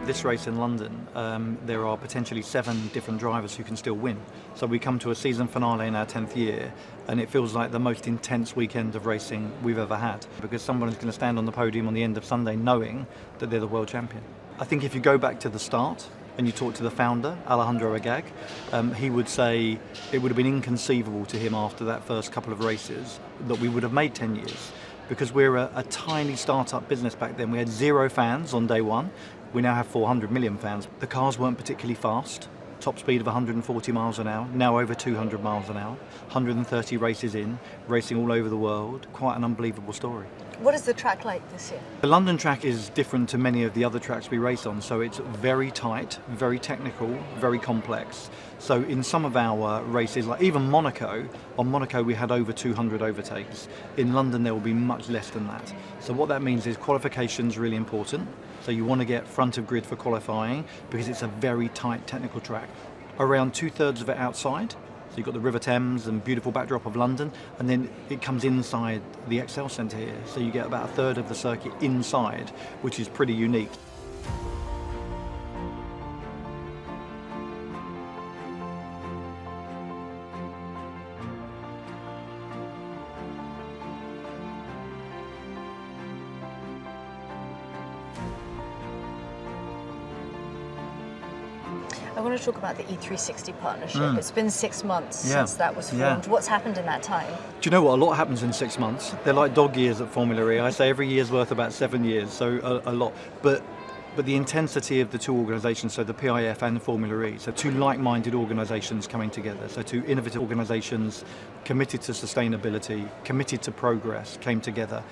This race in London, there are potentially 7 different drivers who can still win. So we come to a season finale in our 10th year, and it feels like the most intense weekend of racing we've ever had, because someone is going to stand on the podium on the end of Sunday knowing that they're the world champion. I think if you go back to the start and you talk to the founder, Alejandro Agag, he would say it would have been inconceivable to him after that first couple of races that we would have made 10 years. Because we're a tiny startup business back then. We had 0 fans on day one. We now have 400 million fans. The cars weren't particularly fast. Top speed of 140 miles an hour, now over 200 miles an hour. 130 races in, racing all over the world. Quite an unbelievable story. What is the track like this year? The London track is different to many of the other tracks we race on, so it's very tight, very technical, very complex. So in some of our races, like even Monaco, on Monaco we had over 200 overtakes. In London there will be much less than that. So what that means is qualification's really important. So you want to get front of grid for qualifying because it's a very tight technical track. Around 2/3 of it outside. So you've got the River Thames and beautiful backdrop of London, and then it comes inside the Excel Centre here. So you get about 1/3 of the circuit inside, which is pretty unique. I want to talk about the E360 partnership. It's been 6 monts since that was formed. Yeah. What's happened in that time? Do you know what? A lot happens in 6 months. They're like dog years at Formula E. I say every year's worth about 7 years, so a lot. But the intensity of the two organisations, so the PIF and Formula E, so two like-minded organisations coming together, so two innovative organisations committed to sustainability, committed to progress, came together.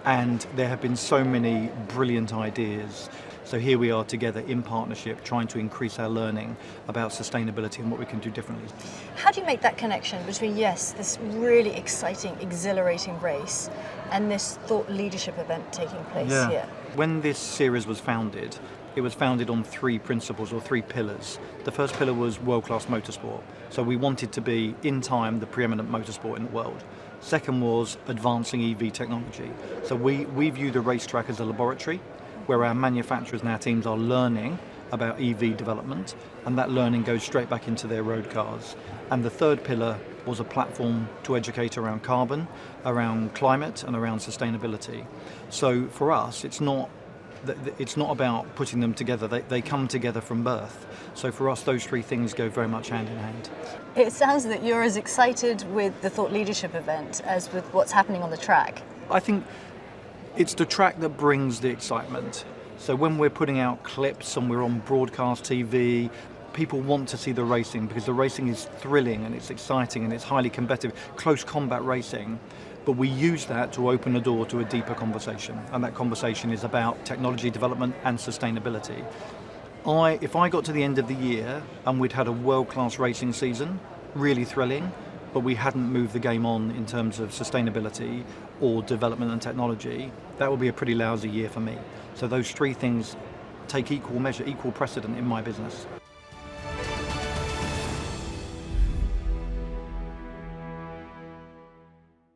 And there have been so many brilliant ideas. So here we are together in partnership, trying to increase our learning about sustainability and what we can do differently. How do you make that connection between, yes, this really exciting, exhilarating race and this thought leadership event taking place here? When this series was founded, it was founded on 3 principles or 3 pillars. The first pillar was world-class motorsport. So we wanted to be, in time, the preeminent motorsport in the world. Second was advancing EV technology. So we view the racetrack as a laboratory where our manufacturers and our teams are learning about EV development, and that learning goes straight back into their road cars. And the third pillar was a platform to educate around carbon, around climate, and around sustainability. So for us, it's not about putting them together. They come together from birth. So for us, those 3 things go very much hand in hand. It sounds that you're as excited with the thought leadership event as with what's happening on the track. I think it's the track that brings the excitement. So when we're putting out clips and we're on broadcast TV, people want to see the racing because the racing is thrilling and it's exciting and it's highly competitive, close combat racing. But we use that to open the door to a deeper conversation, and that conversation is about technology development and sustainability. If I got to the end of the year and we'd had a world-class racing season, really thrilling, but we hadn't moved the game on in terms of sustainability or development and technology, that would be a pretty lousy year for me. So those 3 things take equal measure, equal precedent in my business.